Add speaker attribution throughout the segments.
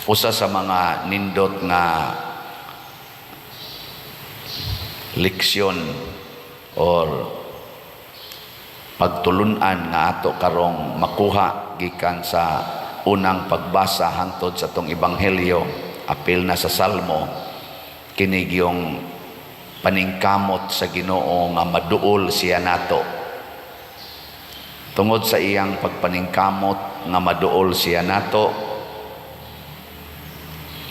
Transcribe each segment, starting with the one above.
Speaker 1: Usa sa mga nindot nga leksyon or pagtulunan nga ato karong makuha gikan sa unang pagbasa hangtod sa tong ebanghelyo apil na sa Salmo, kinig yung paningkamot sa Ginoo nga maduol siya nato. Tungod sa iyang pagpaningkamot nga maduol siya nato,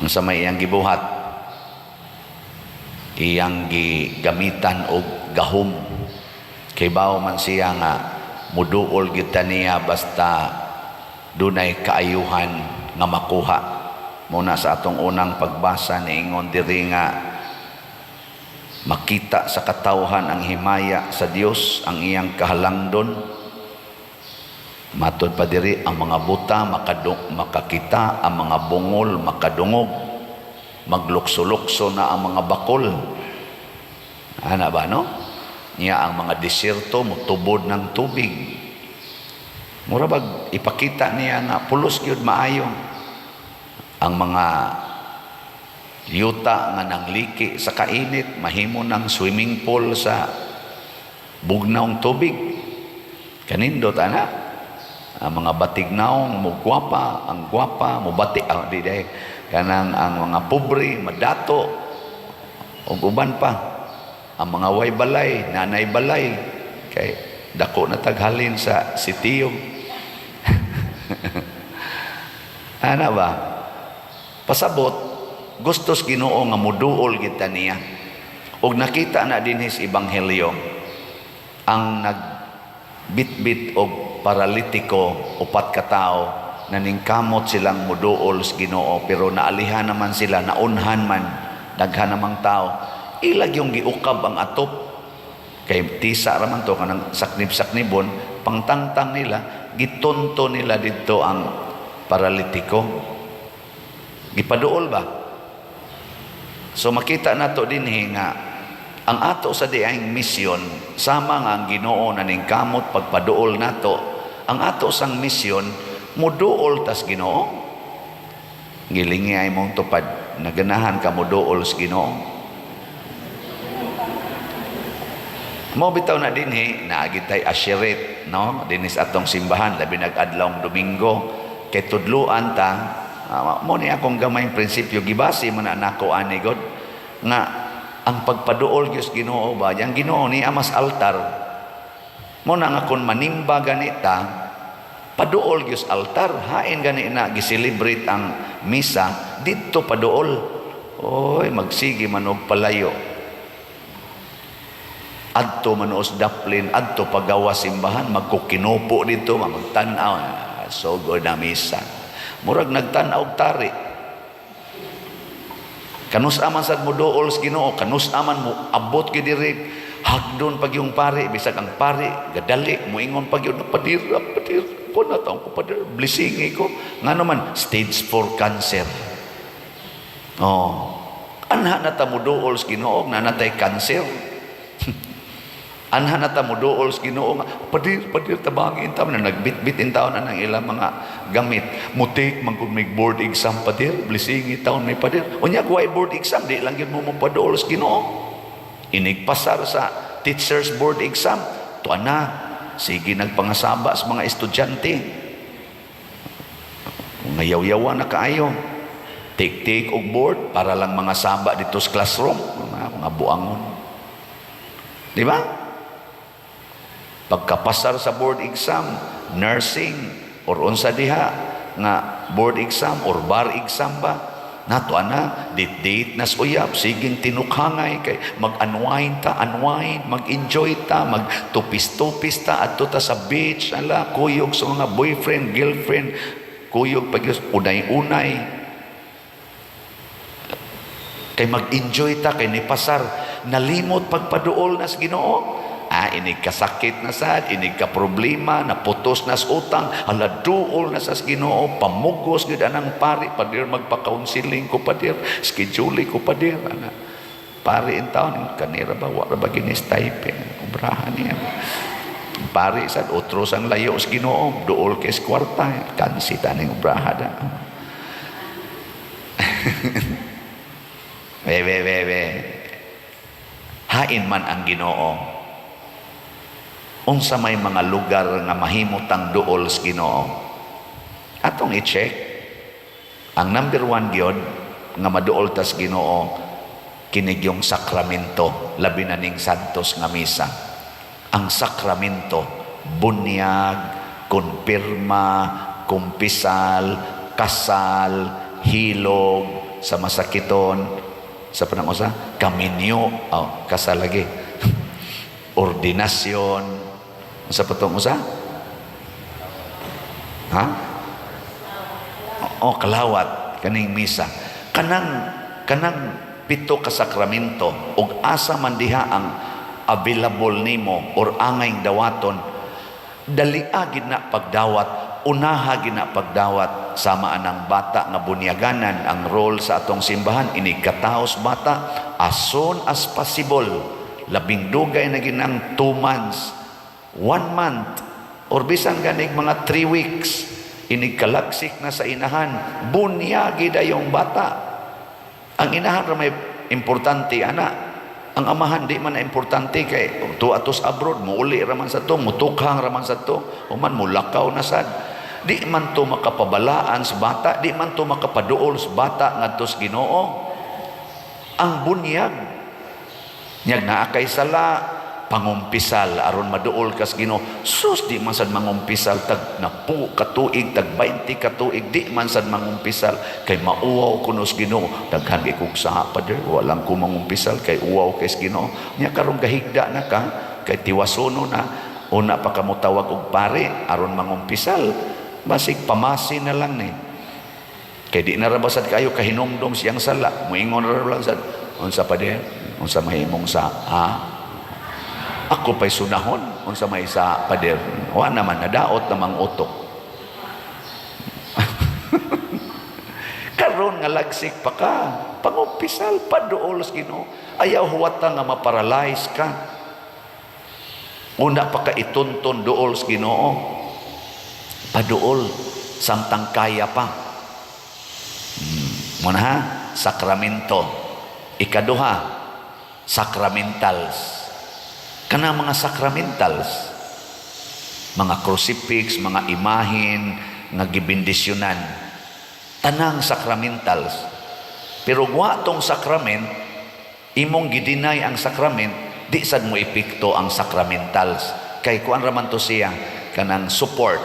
Speaker 1: sa may iyang gibuhat, iyang gigamitan og gahom. Kay bawo man siya nga muduol gyud niya basta dunay kaayuhan nga makuha. Muna sa atong unang pagbasa niingon diri nga makita sa katawhan ang himaya sa Dios, ang iyang kahalangdon. Matod pa diri ang mga buta makakita, ang mga bungol makadungog, maglukso-lukso na ang mga bakol. Ana ba no? Niya ang mga desierto mutubod ng tubig. Mura bag ipakita niya nga pulos gyud maayo. Ang mga yuta nga nangliki sa kainit mahimo ng swimming pool sa bugnaong tubig. Kanindot ana. Ang mga batignaong mugwapa, ang gwapa mubati di day kanang ang mga pobre madato ug uban pa. Ang mga way balay, nanay balay kay dako na taghalin sa sitiyo. Ana ba? Pasabot gustos Ginoo nga muduol kita niya. Ug nakita na dinhi sa ebanghelyo ang nagbitbit og paralitiko, 4 ka tawo, naningkamot silang muduol sa Ginoo pero naalihan naman sila, naunhan man, daghan namang tao. Ilag yung giukab ang atop. Kay tisa raman to kanang saknib-saknibon, pangtangtang nila, gitonto nila dito ang paralitiko. Gipaduol ba? So makita nato dinhi nga ang ato sa diayng misyon sama nga ang Ginoo naningkamot pagpaduol nato. Ang ato sang misyon muduol tas Ginoo. Gilingi ay mong tupad naganahan ka muduol sa Ginoo. Mo bitaw na dinhi naagitay asyeret no dinis atong simbahan labi nag-adlawng Domingo kay tudluan ta mo ni akong gamay prinsipyo gibasi man nako ani god nga ang pagpaduol gyud Ginoo ba yang Ginoo ni amas altar mo na nga kun manimba ganita paduol gyud altar hain gani na giselebrate ang misa didto paduol oy magsige man og palayo adto manuos daplin adto pagawa simbahan magkukinupo dito magtan-aw so good na misa murag nagtan-aw tari kanus aman sad muduol sa Ginoo kanus aman mo abot gid diri hagdon pag yung pari bisag ang pari gadali moingon pag yung padir ko na taong ko padir blessingi ko ngano man stage 4 cancer anha na ta muduol sa Ginoo na natay cancer anha na ta muduol sa Ginoo nga padir tabangin ta na nagbitbit in taon na ng ilang mga gamit mutik man kun may board exam padir blessingi taon may padir unya kuway board exam di lang gyud mo paduol sa Ginoo inigpasar sa teachers board exam tuan na sige nagpangasaba sa mga estudyante ngayaw-yawa na kaayo take og board para lang mga saba dito sa classroom mga buangon di ba? Pagkapasar sa board exam, nursing, or unsa diha, nga board exam, or bar exam ba, nato ana, date nas uyab, siging tinukhangay, kay mag-unwind ta, mag-enjoy ta, mag-tupis-tupis ta, adto ta sa beach, ala, kuyog sa mga boyfriend, girlfriend, kuyog pag unay-unay, kay mag-enjoy ta, kay nipasar, nalimot pagpaduol nas Ginoo. Inig kasakit na sad, inig ka problema, naputos nas utang, hala duol na sa Ginoo, pamugos gid anang pari, padir magpa-counseling ko padir, schedule ko padir, ana. Pari in taon, kanira ba, wala ba ginis type, ubrahan niya. Pari sad, utros ang layo sa Ginoo, duol kay kwarta, kansita ning ubrahada. we. Hain man ang Ginoo. Unsa may mga lugar nga mahimutang duol sa Ginoo. Atong i-check. Ang number 1 gyud nga maduol tas Ginoo kinig yung sakramento, labi na ning santos nga misa. Ang sakramento, bunyag, konpirma, kumpisal, kasal, hilog, sa masakiton, sa panangusa, kaminyo, kasal lagi, ordinasyon, sa patong usa? Ha? Kalawat, kaning misa. Kanang pito ka sakramento, ug asa man diha ang available nimo or angay dawaton, dalia gid na pagdawat, unaha gid na pagdawat, sama anang bata nga bunyaganan. Ang role sa atong simbahan ini kataos bata as soon as possible, labing dugay na ginang 2 months, 1 month, or bisan ganig mga 3 weeks, ini kalagsik na sa inahan, bunyagi dayong bata. Ang inahan ra may importante ana, ang amahan di man na importante kay tuatos abroad, muuli raman sa to, mutukhang raman sa to, human mulakaw na sad. Di man to makapabalaan sa bata, di man to makapaduol sa bata ngadto sa Ginoo. Ang bunyag nyag naa kay sala, pangumpisal aron maduol kas Ginoo. Sus, di man sad mangumpisal tag 10 ka tuig, tag 20 ka tuig, di man sad mangumpisal kay mauwaw kuno sa Ginoo. Daghan kay sa pader, walang ko mangumpisal kay uwaw kay sa Ginoo. Nya karon gahigda na ka kay tiwasono na, una pa ka mo tawag og pare aron mangumpisal. Basig pamasin na lang ni. Kay di na rabasad kayo kahinungdong siyang sala. Muingon ra lang sad, unsa pa de? Unsa mahimong sa ako pa'y sunahon, unsa may sa pader. Wa naman nadaot namang utok. Karon nga lagsik pa ka, pangumpisal paduol sa Ginoo. Ayaw huwata nga maparalyze ka. Una pa ka itunton duol sa Ginoo. Paduol samtang kaya pa. Muna ha, sakramento. Ikaduha, sacramentals. Kana mga sacramentals, mga crucifix, mga imahin nga gibindisyonan, tanang sacramentals. Pero wa tong sakrament, imong gidinay ang sakrament, di sad mo epekto ang sacramentals. Kay kuan raman to siya kanang support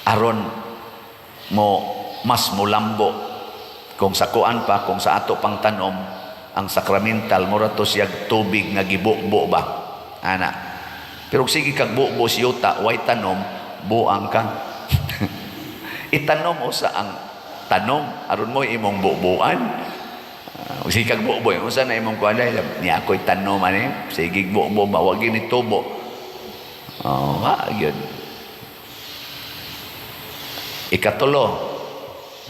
Speaker 1: aron mo mas mulambo. Kung sa kuan pa, kung sa ato pang tanom, ang sakramental mura to siya tubig nga gibukbo ba ana. Pero sige kag bukbo siyuta way tanom, buang ka. Itanom usa ang tanom aron mo imong bukbuan. Sige kag bukbo usa na imong kuan ni ako'y tanom ani, sige bukbo ba wag ni tubo. Wa gyud. Ikatulo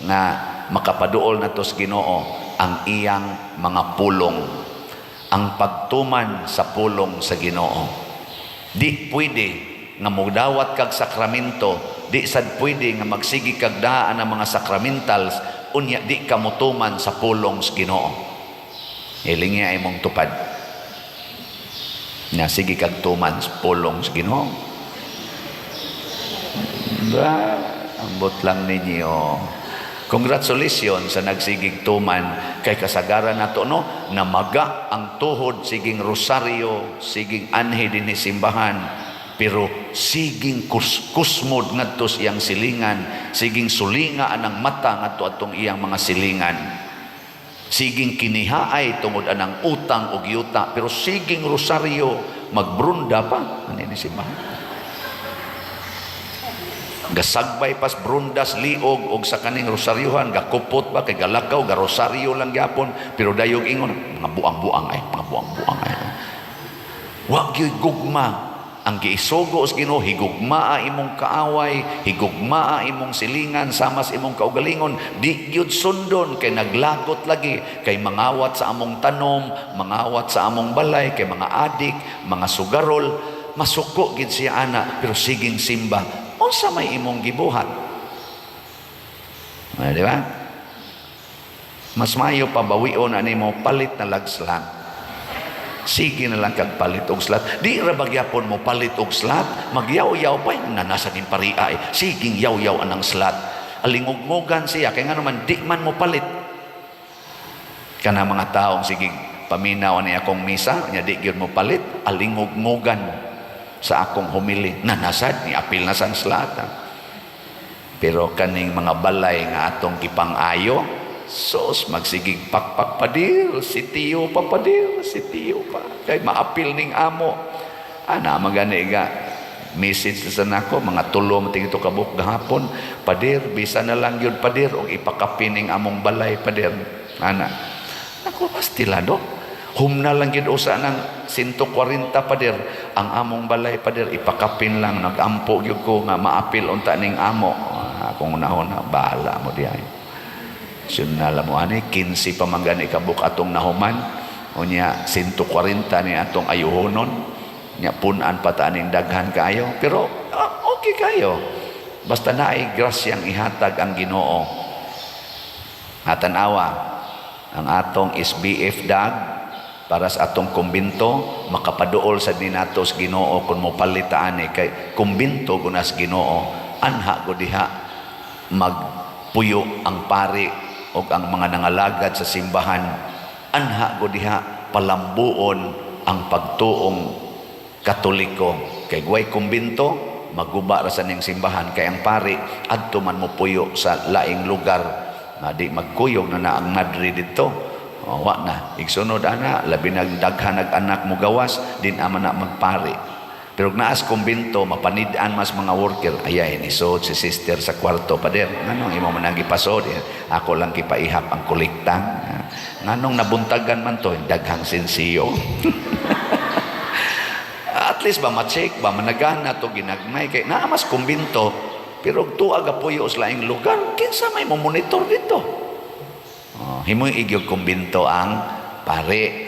Speaker 1: na makapaduol na to sa Ginoo ang iyang mga pulong, ang pagtuman sa pulong sa Ginoo. Di pwede nga mudawat kag sakramento, di sad pwede nga magsigi kag daan ang mga sakramentals unya di ka mutuman sa pulong sa Ginoo. Ilingi ay mong tupad nga sige kag tuman sa pulong sa Ginoo. Ambot lang ninyo. Congratulations sa nagsigig tuman kay kasagaran nato no, namaga ang tuhod siging rosaryo, siging anhi din simbahan, pero siging kusmod ngadto iyang silingan, siging sulinga anang mata ngadto atong iyang mga silingan. Siging kinihaay tungod anang utang og yuta, pero siging rosaryo, magbrunda pa ani ni simbahan. Gasagbay pas brundas liog og sa kaning rosaryuhan, gakupot ba kay galakaw ga rosaryo lang gyapon, pero dayog ingon mga buang-buang ay. Wa gyud gugma ang giisugo sa Ginoo, higugmaa imong kaaway, higugmaa imong silingan sama sa imong kaugalingon, di gyud sundon kay naglagot lagi kay mangawat sa among tanom, mangawat sa among balay kay mga adik, mga sugarol, masuko gid siya ana, pero siging simba. Unsa may imong gibuhat? Di ba? Mas mayo pa bawion ani mo palit na lag slat. Sige na lang kag palit og slat. Di ra bagyapon mo palit og slat, magyaw-yaw pa na nasa ning paria eh. Sige yaw-yaw anang slat. Alingog-ngogan siya kay nga naman di man mo palit. Kana mga taong sige paminaw ni akong misa, nya di gyud mo palit, alingog-ngogan sa akong humili. Nanasad ni apil na sang slata. Pero kaning mga balay nga atong gipang-ayo, sos magsigig pakpak padir, sitiyo pa padir, sitiyo pa. Kay maapil ning amo. Ana magani ga message sa nako mga tulo mating ito kabuk gahapon, padir bisa na lang yun padir og ipakapi ning among balay padir. Ana. Ako pastilado. Humna lang yun usa ng 140 padir ang among balay padir ipakapin lang nagampo gyud ko nga maapil unta ning amo. Akong unahon na bahala mo diay. Sunala mo ani 15 pa manggani kabuk atong nahuman unya 140 ni atong ayuhonon nya punan pa ta ning daghan kayo pero okay kayo basta naay grasyang ihatag ang Ginoo. Hatanawa ang atong SBF dag para sa atong kumbinto makapaduol sa dinatos Ginoo kun mopalitaan ni kay kumbinto gunas Ginoo anha gud diha magpuyo ang pari o ang mga nangalagad sa simbahan anha go diha palambuon ang pagtuong Katoliko kay guway kumbinto maguba ra sa ning simbahan kay ang pari adto man mo puyo sa laing lugar nga di magkuyog na ang madri dito wa na igsunod ana labi nagdaghan nag-anak mo gawas din ama na magpari. Pero naas kumbinto, mapanidaan mas mga worker, ayay, nisod si sister sa kwarto pa din. Nganong imo man ang ipasod, ako lang kipaihap ang kuliktang. Nganong nabuntagan man to, daghang sensiyo. At least ba ma-check ba, managana to ginagmay. Kaya naamas kumbinto, pero tuag apoyo sa laing lugar, kinsa may monitor dito. Himoy igyog kumbinto ang pare.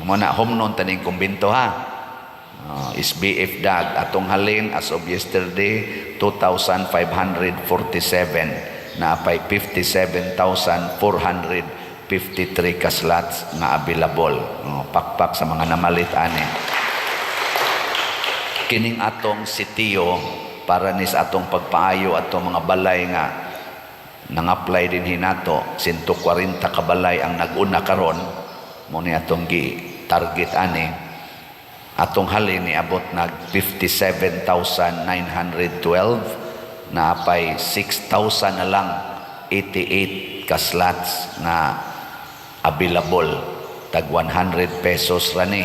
Speaker 1: Muna homnon taning kumbinto ha. SBF dag atong halin as of yesterday 2,547 na apay 57,453 ka slots nga available pakpak sa mga namalit ani kining atong sitiyo para nis atong pagpaayo atong mga balay nga nang-apply din hinato 140 ka balay ang nag-una karon mo ni atong gi target ani atong halin ni abot nag 57,912 na apay 6,000 na lang 88 ka slots na available tag 100 pesos rani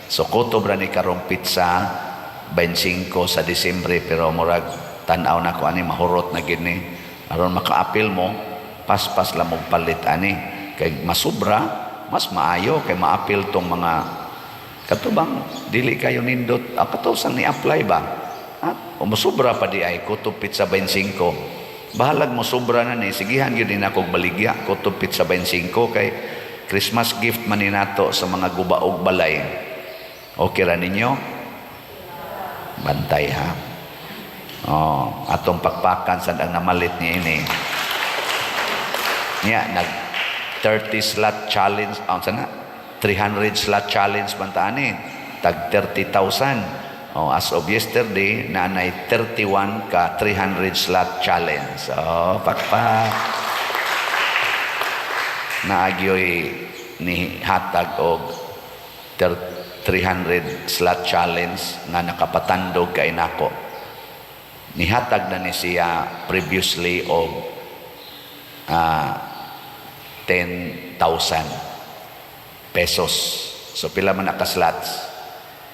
Speaker 1: so kutob rani karong pizza 25 sa Disyembre pero murag tan-aw na ko ani mahurot na gini aron maka-apil mo paspas lang mong palit ani kay masubra mas maayo kay maapil tong mga katubang dili kayo nindot katosang ni-apply ba o masubra pa di ay kutob pizza 25 bahalag mo sobra na ni sigihan yun din akong baligya kutob pizza 25 kay Christmas gift man nato sa mga gubaog balay okay ra ninyo bantay ha atong pakpakan sa ang namalit niya ini niya nag 30 slot challenge sana 300 slot challenge bantaani tag 30,000 as of yesterday nanay 31 ka 300 slot challenge pakpak naagyoy ni hatag og 300 slot challenge nga nakapatandog kay nako nihatag na ni siya previously og 10,000 pesos. So pila man naka slots?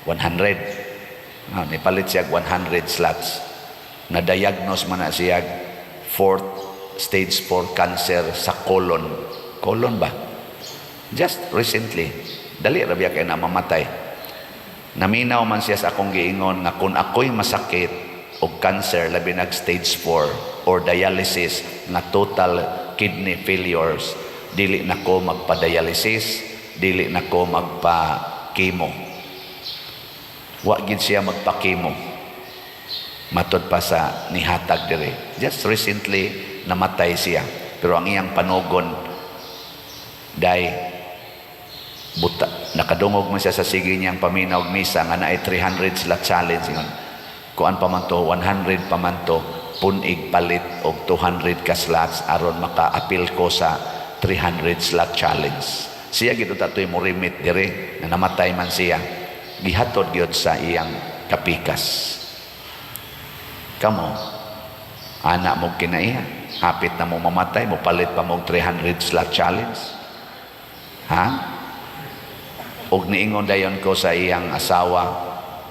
Speaker 1: 100. Nipalit siya 100 slots. Na-diagnose man na siya 4th stage 4 cancer sa colon. Colon ba? Just recently. Dali ra biya kay na mamatay. Naminaw man siya sa akong giingon nga kung ako'y masakit og cancer labi nag stage 4 or dialysis nga total kidney failures, dili nako magpa-dialysis, dili nako magpa-chemo. Wa gid siya magpa-chemo. Matod pa sa nihatag dire. Just recently namatay siya. Pero ang iyang panugon Day, buta, nakadungog man siya sa sige niyang paminaw misa nga na ay 300 slot challenge yun. Kuan pa man to, 100 pa man to, punig palit og 200 ka slots aron maka-appeal ko sa 300 slot challenge. Siya gito tatoy mo remit dire na namatay man siya. Gihatod gyud sa iyang kapikas. Kamo, anak mo kinaiya, hapit na mo mamatay, mo palit pa mo 300 slot challenge. Ha? Og niingon dayon ko sa iyang asawa,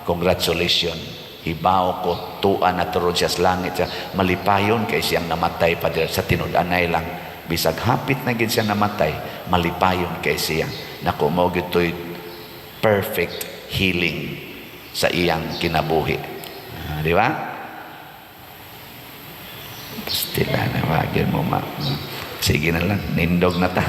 Speaker 1: congratulations, hibaw ko, tuan na turod siya sa langit siya, malipayon kay siyang namatay pa dir sa tinud-anay lang. Bisag hapit na gid siya namatay, malipayon kay siya. Naku, mo gito'y perfect healing sa iyang kinabuhi. Di ba? Pastila na wagin mo ma. Sige na lang, nindog na ta.